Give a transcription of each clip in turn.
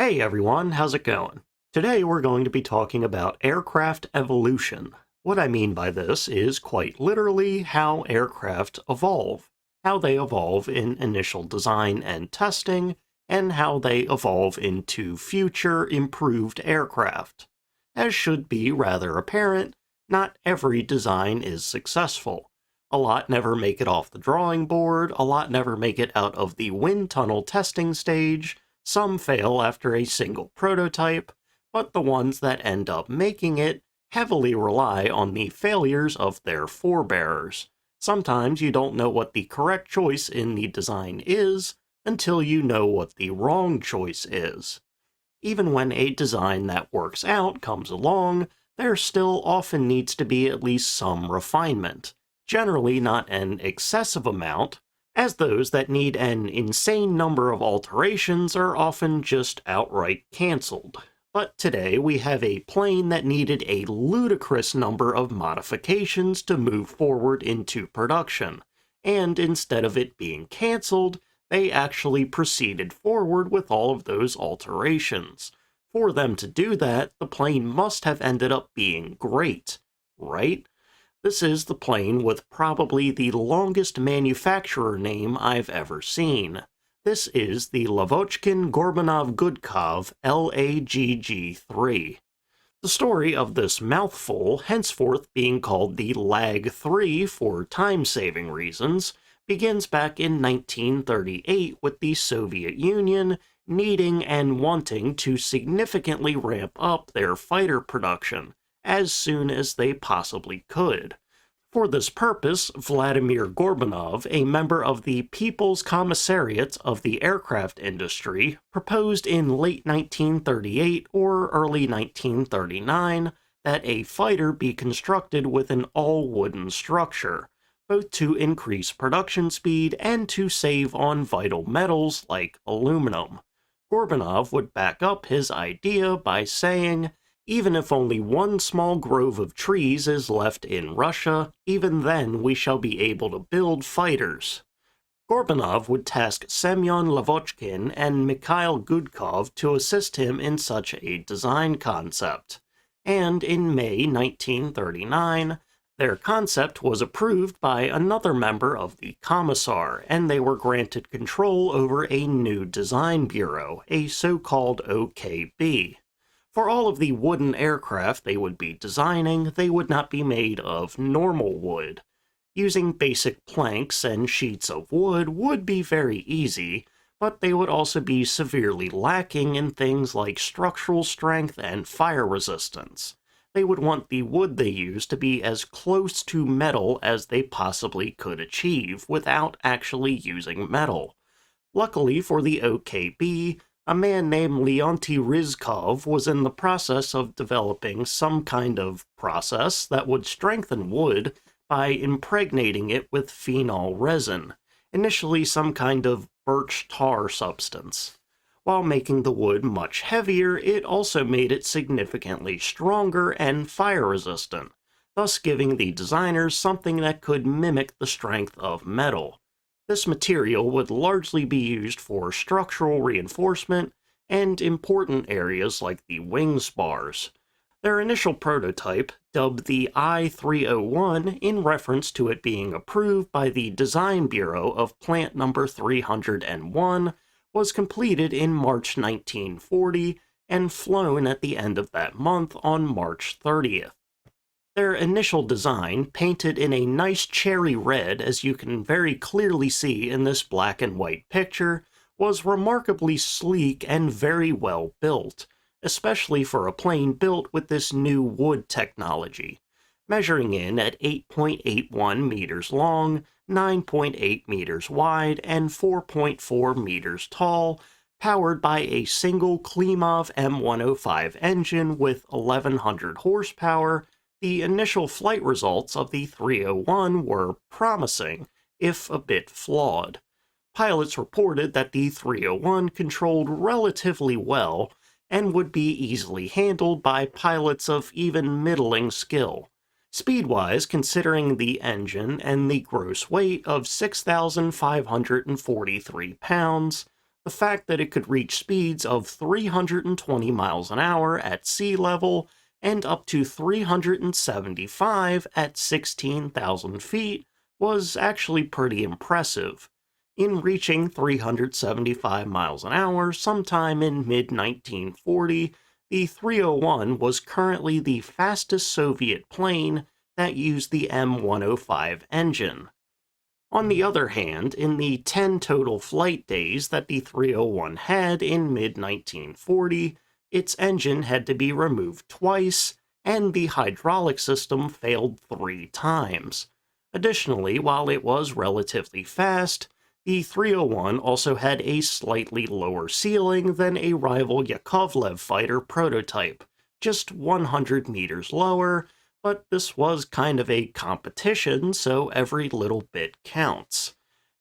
Hey everyone, how's it going? Today we're going to be talking about aircraft evolution. What I mean by this is quite literally how aircraft evolve, how they evolve in initial design and testing, and how they evolve into future improved aircraft. As should be rather apparent, not every design is successful. A lot never make it off the drawing board, a lot never make it out of the wind tunnel testing stage, some fail after a single prototype, but the ones that end up making it heavily rely on the failures of their forebears. Sometimes you don't know what the correct choice in the design is until you know what the wrong choice is. Even when a design that works out comes along, there still often needs to be at least some refinement, generally not an excessive amount, as those that need an insane number of alterations are often just outright cancelled. But today we have a plane that needed a ludicrous number of modifications to move forward into production, and instead of it being cancelled, they actually proceeded forward with all of those alterations. For them to do that, the plane must have ended up being great, right? This is the plane with probably the longest manufacturer name I've ever seen. This is the Lavochkin-Gorbunov-Gudkov LAGG-3. The story of this mouthful, henceforth being called the LAGG-3 for time-saving reasons, begins back in 1938 with the Soviet Union needing and wanting to significantly ramp up their fighter production as soon as they possibly could. For this purpose, Vladimir Gorbunov, a member of the People's Commissariat of the aircraft industry, proposed in late 1938 or early 1939 that a fighter be constructed with an all-wooden structure, both to increase production speed and to save on vital metals like aluminum. Gorbunov would back up his idea by saying, "Even if only one small grove of trees is left in Russia, even then we shall be able to build fighters." Gorbunov would task Semyon Lavochkin and Mikhail Gudkov to assist him in such a design concept. And in May 1939, their concept was approved by another member of the Commissar, and they were granted control over a new design bureau, a so-called OKB. For all of the wooden aircraft they would be designing, they would not be made of normal wood. Using basic planks and sheets of wood would be very easy, but they would also be severely lacking in things like structural strength and fire resistance. They would want the wood they use to be as close to metal as they possibly could achieve without actually using metal. Luckily for the OKB, a man named Leonty Rizkov was in the process of developing some kind of process that would strengthen wood by impregnating it with phenol resin, initially some kind of birch tar substance. While making the wood much heavier, it also made it significantly stronger and fire-resistant, thus giving the designers something that could mimic the strength of metal. This material would largely be used for structural reinforcement and important areas like the wing spars. Their initial prototype, dubbed the I-301 in reference to it being approved by the Design Bureau of Plant Number 301, was completed in March 1940 and flown at the end of that month on March 30th. Their initial design, painted in a nice cherry red as you can very clearly see in this black and white picture, was remarkably sleek and very well built, especially for a plane built with this new wood technology, measuring in at 8.81 meters long, 9.8 meters wide, and 4.4 meters tall, powered by a single Klimov M105 engine with 1,100 horsepower. The initial flight results of the 301 were promising, if a bit flawed. Pilots reported that the 301 controlled relatively well and would be easily handled by pilots of even middling skill. Speed-wise, considering the engine and the gross weight of 6,543 pounds, The fact that it could reach speeds of 320 miles an hour at sea level and up to 375 at 16,000 feet was actually pretty impressive. In reaching 375 miles an hour sometime in mid-1940, the 301 was currently the fastest Soviet plane that used the M105 engine. On the other hand, in the 10 total flight days that the 301 had in mid-1940, its engine had to be removed twice, and the hydraulic system failed 3 times. Additionally, while it was relatively fast, the 301 also had a slightly lower ceiling than a rival Yakovlev fighter prototype, just 100 meters lower, but this was kind of a competition, so every little bit counts.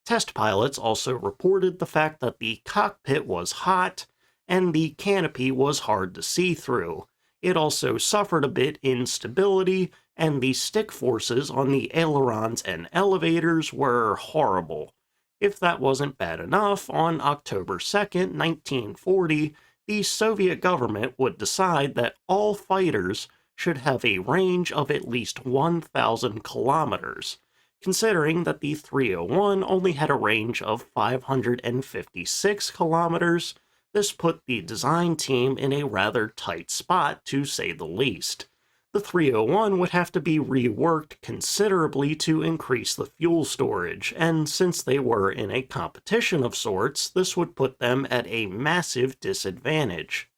Test pilots also reported the fact that the cockpit was hot, and the canopy was hard to see through. It also suffered a bit in stability, and the stick forces on the ailerons and elevators were horrible. If that wasn't bad enough, on October 2nd, 1940, the Soviet government would decide that all fighters should have a range of at least 1,000 kilometers. Considering that the 301 only had a range of 556 kilometers, this put the design team in a rather tight spot, to say the least. The 301 would have to be reworked considerably to increase the fuel storage, and since they were in a competition of sorts, this would put them at a massive disadvantage.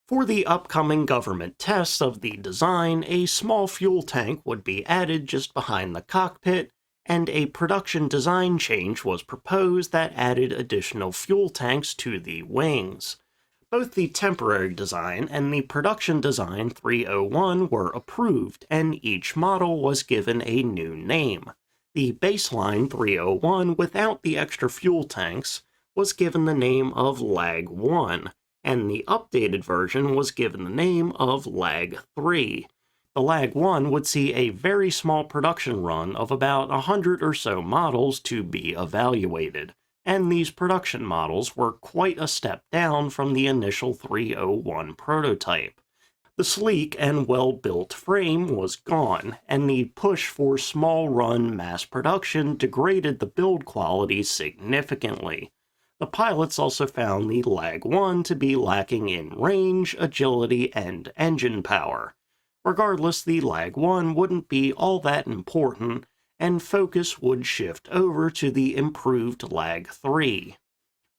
For the upcoming government tests of the design, a small fuel tank would be added just behind the cockpit, and a production design change was proposed that added additional fuel tanks to the wings. Both the temporary design and the production design 301 were approved, and each model was given a new name. The baseline 301 without the extra fuel tanks was given the name of LAGG-1, and the updated version was given the name of LAGG-3. The LAGG-1 would see a very small production run of about 100 or so models to be evaluated, and these production models were quite a step down from the initial 301 prototype. The sleek and well-built frame was gone, and the push for small-run mass production degraded the build quality significantly. The pilots also found the LAGG-1 to be lacking in range, agility, and engine power. Regardless, the LAGG-1 wouldn't be all that important, and focus would shift over to the improved LAGG-3.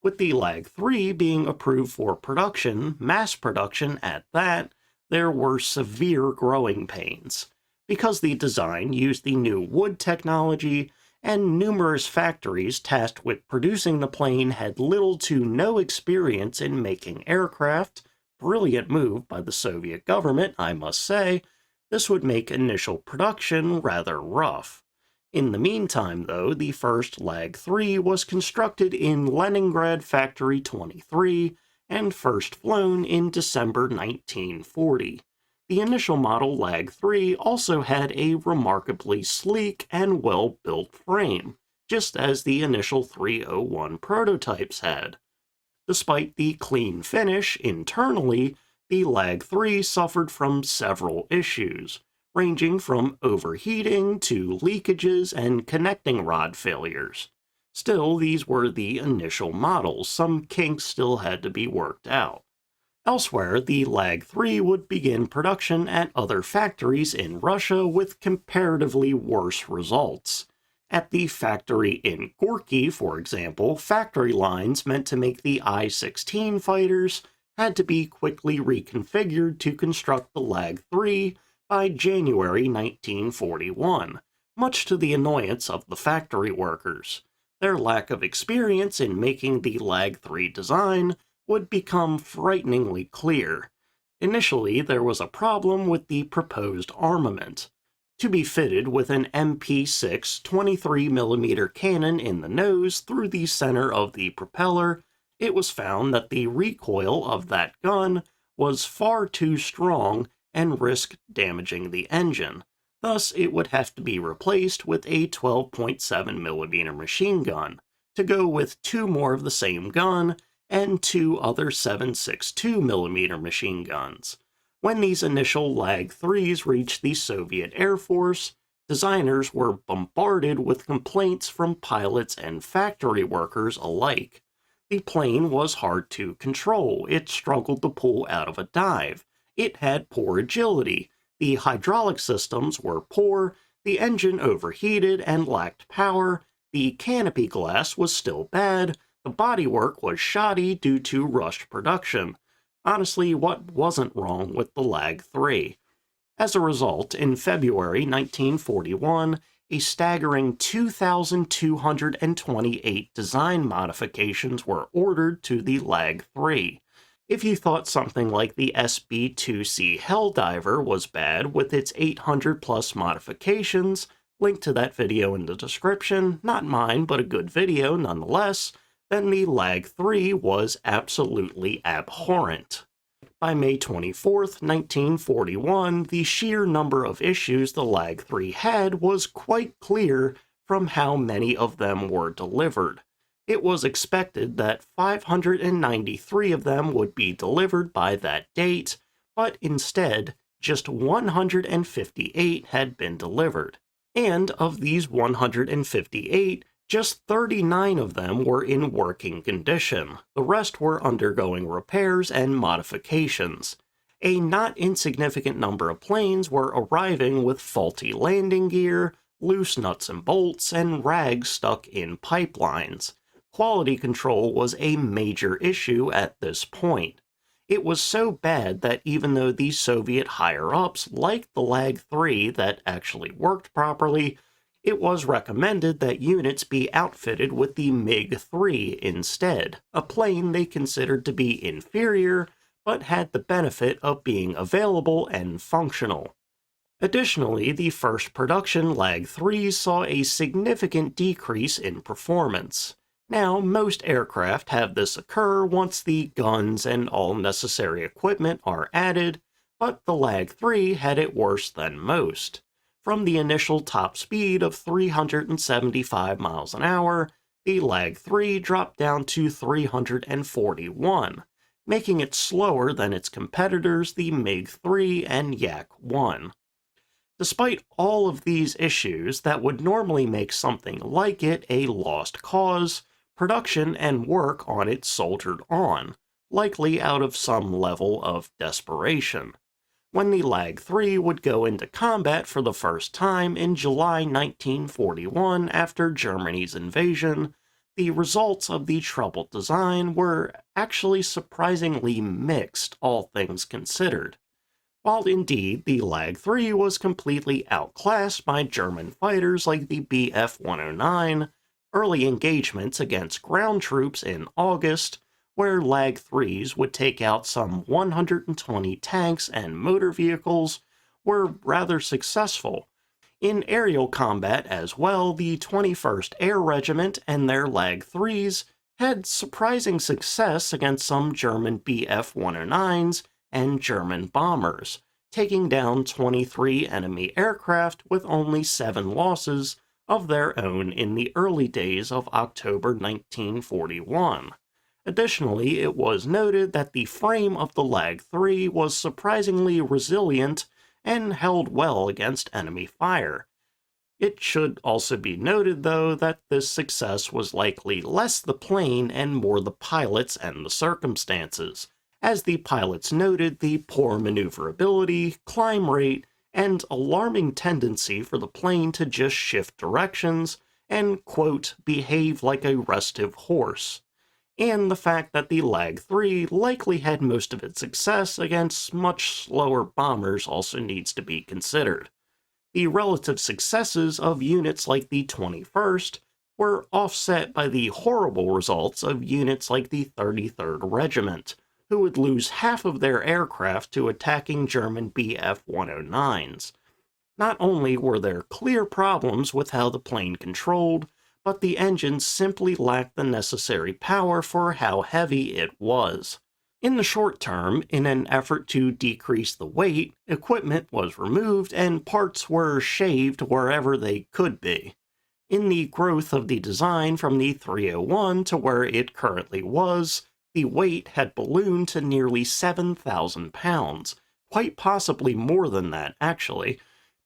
With the LAGG-3 being approved for production, mass production at that, there were severe growing pains. Because the design used the new wood technology, and numerous factories tasked with producing the plane had little to no experience in making aircraft, brilliant move by the Soviet government, I must say, this would make initial production rather rough. In the meantime, though, the first LAGG-3 was constructed in Leningrad Factory 23 and first flown in December 1940. The initial model LAGG-3 also had a remarkably sleek and well-built frame, just as the initial 301 prototypes had. Despite the clean finish internally, the LAGG-3 suffered from several issues, ranging from overheating to leakages and connecting rod failures. Still, these were the initial models. Some kinks still had to be worked out. Elsewhere, the LAGG-3 would begin production at other factories in Russia with comparatively worse results. At the factory in Gorky, for example, factory lines meant to make the I-16 fighters had to be quickly reconfigured to construct the LAGG-3 by January 1941, much to the annoyance of the factory workers. Their lack of experience in making the LAGG-3 design would become frighteningly clear. Initially, there was a problem with the proposed armament. To be fitted with an MP6 23mm cannon in the nose through the center of the propeller, it was found that the recoil of that gun was far too strong and risked damaging the engine. Thus, it would have to be replaced with a 12.7mm machine gun. To go with 2 more of the same gun, and 2 other 7.62mm machine guns. When these initial LAG-3s reached the Soviet Air Force, designers were bombarded with complaints from pilots and factory workers alike. The plane was hard to control, it struggled to pull out of a dive, it had poor agility, the hydraulic systems were poor, the engine overheated and lacked power, the canopy glass was still bad, the bodywork was shoddy due to rushed production. Honestly, what wasn't wrong with the LAG-3? As a result, in February 1941, a staggering 2,228 design modifications were ordered to the LAG-3. If you thought something like the SB-2C Helldiver was bad with its 800-plus modifications, link to that video in the description, not mine, but a good video nonetheless, then the LAG-3 was absolutely abhorrent. By May 24, 1941, the sheer number of issues the LAG-3 had was quite clear from how many of them were delivered. It was expected that 593 of them would be delivered by that date, but instead, just 158 had been delivered. And of these 158, just 39 of them were in working condition. The rest were undergoing repairs and modifications. A not insignificant number of planes were arriving with faulty landing gear, loose nuts and bolts, and rags stuck in pipelines. Quality control was a major issue at this point. It was so bad that even though the Soviet higher-ups liked the LAG-3 that actually worked properly, it was recommended that units be outfitted with the MiG-3 instead, a plane they considered to be inferior, but had the benefit of being available and functional. Additionally, the first production LAG-3s saw a significant decrease in performance. Now, most aircraft have this occur once the guns and all necessary equipment are added, but the LAG-3 had it worse than most. From the initial top speed of 375 miles an hour, the LAG-3 dropped down to 341, making it slower than its competitors, the MiG-3 and Yak-1. Despite all of these issues that would normally make something like it a lost cause, production and work on it soldiered on, likely out of some level of desperation. When the LAG-3 would go into combat for the first time in July 1941 after Germany's invasion, the results of the troubled design were actually surprisingly mixed, all things considered. While indeed the LAG-3 was completely outclassed by German fighters like the Bf-109, early engagements against ground troops in August, where LAG-3s would take out some 120 tanks and motor vehicles, were rather successful. In aerial combat as well, the 21st Air Regiment and their LAG-3s had surprising success against some German Bf-109s and German bombers, taking down 23 enemy aircraft with only 7 losses of their own in the early days of October 1941. Additionally, it was noted that the frame of the LAG-3 was surprisingly resilient and held well against enemy fire. It should also be noted, though, that this success was likely less the plane and more the pilots and the circumstances, as the pilots noted the poor maneuverability, climb rate, and alarming tendency for the plane to just shift directions and, quote, behave like a restive horse, and the fact that the LAG-3 likely had most of its success against much slower bombers also needs to be considered. The relative successes of units like the 21st were offset by the horrible results of units like the 33rd Regiment, who would lose half of their aircraft to attacking German Bf-109s. Not only were there clear problems with how the plane controlled, but the engine simply lacked the necessary power for how heavy it was. In the short term, in an effort to decrease the weight, equipment was removed and parts were shaved wherever they could be. In the growth of the design from the 301 to where it currently was, The weight had ballooned to nearly 7,000 pounds, quite possibly more than that, actually.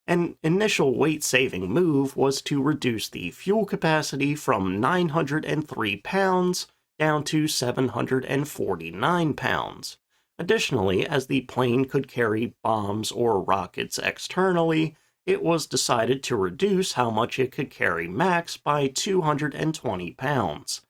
An initial weight-saving move was to reduce the fuel capacity from 903 pounds down to 749 pounds. Additionally, as the plane could carry bombs or rockets externally, it was decided to reduce how much it could carry max by 220 pounds.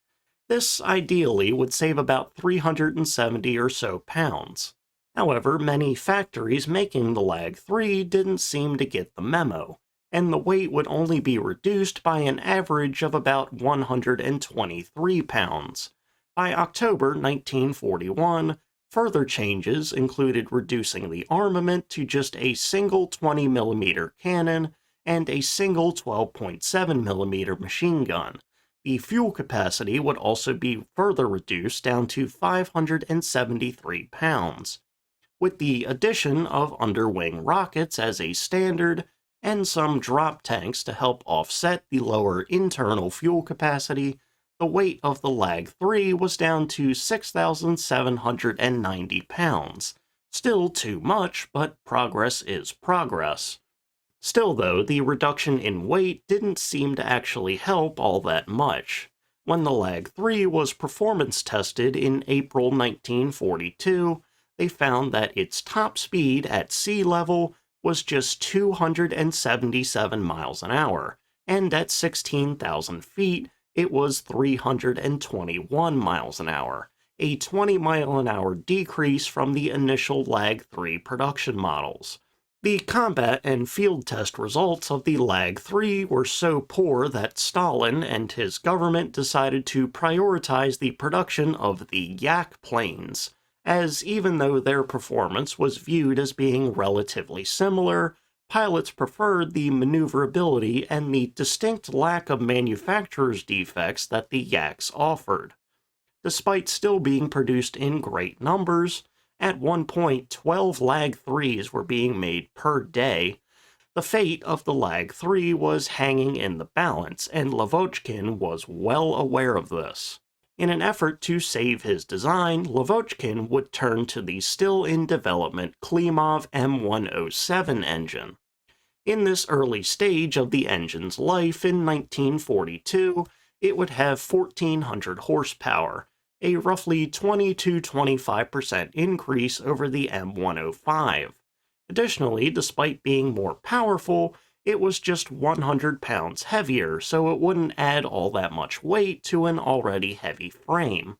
This ideally would save about 370 or so pounds. However, many factories making the LAG-3 didn't seem to get the memo, and the weight would only be reduced by an average of about 123 pounds. By October 1941, further changes included reducing the armament to just a single 20mm cannon and a single 12.7mm machine gun. The fuel capacity would also be further reduced down to 573 pounds. With the addition of underwing rockets as a standard, and some drop tanks to help offset the lower internal fuel capacity, the weight of the LAG-3 was down to 6,790 pounds. Still too much, but progress is progress. Still though, the reduction in weight didn't seem to actually help all that much. When the LAG-3 was performance tested in April 1942, they found that its top speed at sea level was just 277 miles an hour, and at 16,000 feet, it was 321 miles an hour, a 20-mile-an-hour decrease from the initial LAG-3 production models. The combat and field test results of the LAG-3 were so poor that Stalin and his government decided to prioritize the production of the Yak planes, as even though their performance was viewed as being relatively similar, pilots preferred the maneuverability and the distinct lack of manufacturer's defects that the Yaks offered. Despite still being produced in great numbers, at one point 12 LAG-3s were being made per day, the fate of the LAG-3 was hanging in the balance, and Lavochkin was well aware of this. In an effort to save his design, Lavochkin would turn to the still-in-development Klimov M107 engine. In this early stage of the engine's life in 1942, it would have 1,400 horsepower, a roughly 20 to 25% increase over the M105. Additionally, despite being more powerful, it was just 100 pounds heavier, so it wouldn't add all that much weight to an already heavy frame.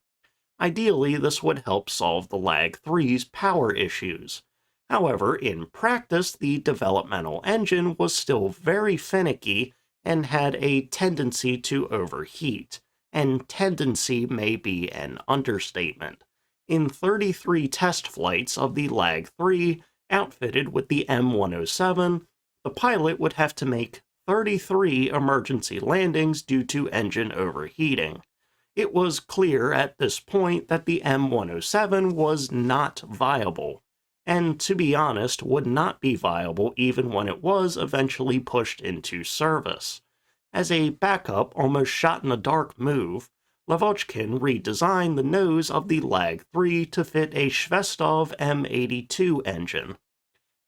Ideally, this would help solve the LAG-3's power issues. However, in practice, the developmental engine was still very finicky and had a tendency to overheat, and tendency may be an understatement. In 33 test flights of the LAG-3, outfitted with the M107, the pilot would have to make 33 emergency landings due to engine overheating. It was clear at this point that the M107 was not viable, and to be honest, would not be viable even when it was eventually pushed into service. As a backup, almost shot-in-the-dark move, Lavochkin redesigned the nose of the LAG-3 to fit a Shvestov M82 engine.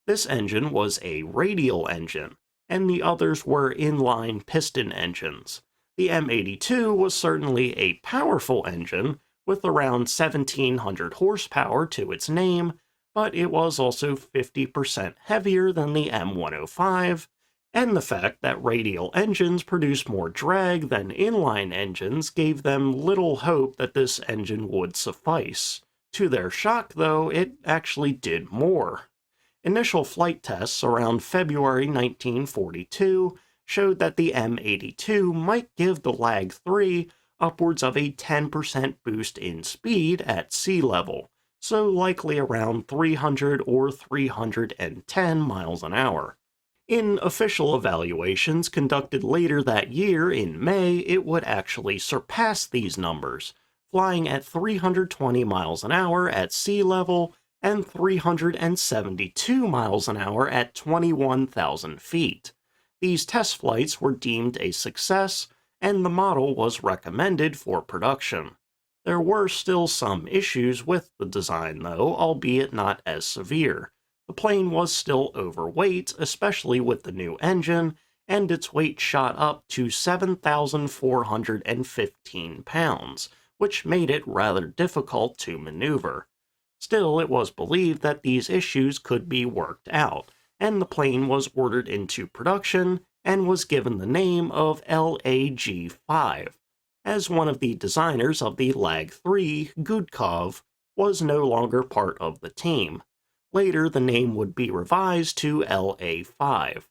This engine was a radial engine, and the others were inline piston engines. The M82 was certainly a powerful engine, with around 1,700 horsepower to its name, but it was also 50% heavier than the M105, and the fact that radial engines produce more drag than inline engines gave them little hope that this engine would suffice. To their shock, though, it actually did more. Initial flight tests around February 1942 showed that the M82 might give the LAG-3 upwards of a 10% boost in speed at sea level, so likely around 300 or 310 miles an hour. In official evaluations conducted later that year in May, it would actually surpass these numbers, flying at 320 miles an hour at sea level and 372 miles an hour at 21,000 feet. These test flights were deemed a success, and the model was recommended for production. There were still some issues with the design, though, albeit not as severe. The plane was still overweight, especially with the new engine, and its weight shot up to 7,415 pounds, which made it rather difficult to maneuver. Still, it was believed that these issues could be worked out, and the plane was ordered into production and was given the name of LAG-5, as one of the designers of the LAG-3, Gudkov, was no longer part of the team. Later, the name would be revised to LA-5.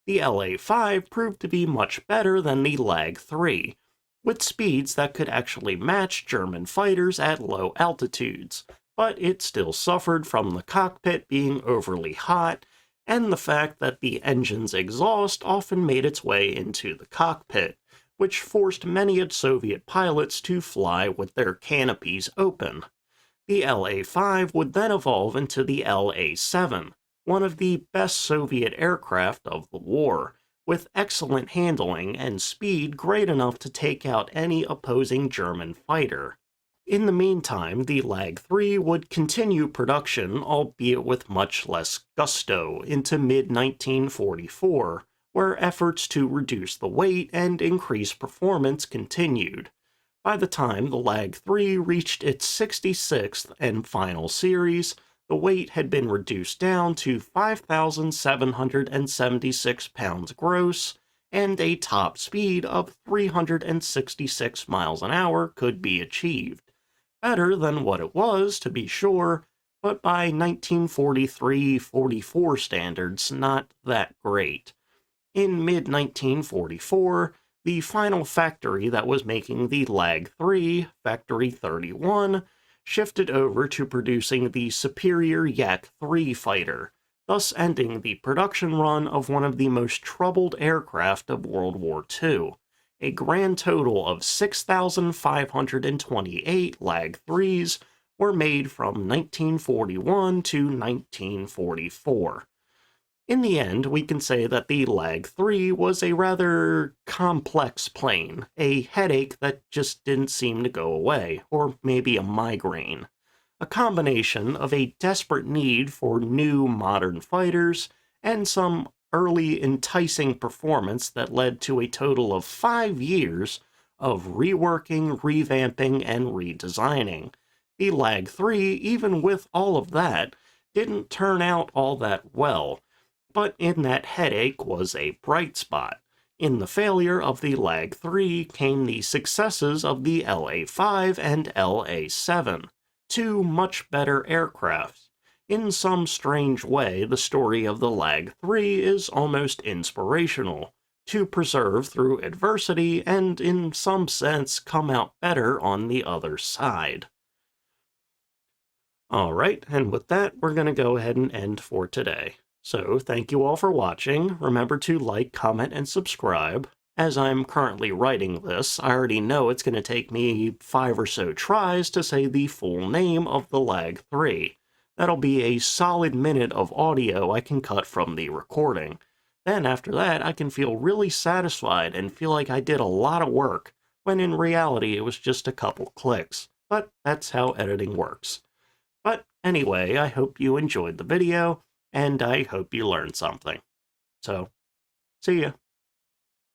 The LA-5 proved to be much better than the LAG-3, with speeds that could actually match German fighters at low altitudes, but it still suffered from the cockpit being overly hot and the fact that the engine's exhaust often made its way into the cockpit, which forced many Soviet pilots to fly with their canopies open. The LA-5 would then evolve into the LA-7, one of the best Soviet aircraft of the war, with excellent handling and speed great enough to take out any opposing German fighter. In the meantime, the LAG-3 would continue production, albeit with much less gusto, into mid-1944, where efforts to reduce the weight and increase performance continued. By the time the LAG-3 reached its 66th and final series, the weight had been reduced down to 5,776 pounds gross, and a top speed of 366 miles an hour could be achieved. Better than what it was, to be sure, but by 1943-44 standards, not that great. In mid-1944, the final factory that was making the LAG-3, Factory 31, shifted over to producing the superior Yak-3 fighter, thus ending the production run of one of the most troubled aircraft of World War II. A grand total of 6,528 LAG-3s were made from 1941 to 1944. In the end, we can say that the LAG-3 was a rather complex plane, a headache that just didn't seem to go away, or maybe a migraine. A combination of a desperate need for new modern fighters and some early enticing performance that led to a total of 5 years of reworking, revamping, and redesigning. The LAG-3, even with all of that, didn't turn out all that well. But in that headache was a bright spot. In the failure of the LAG-3 came the successes of the LA-5 and LA-7, two much better aircraft. In some strange way, the story of the LAG-3 is almost inspirational, to persevere through adversity and, in some sense, come out better on the other side. Alright, and with that, we're going to go ahead and end for today. So, thank you all for watching. Remember to like, comment, and subscribe. As I'm currently writing this, I already know it's going to take me 5 or so tries to say the full name of the LAG-3. That'll be a solid minute of audio I can cut from the recording. Then after that, I can feel really satisfied and feel like I did a lot of work, when in reality it was just a couple clicks. But that's how editing works. But anyway, I hope you enjoyed the video, and I hope you learned something. So, see ya.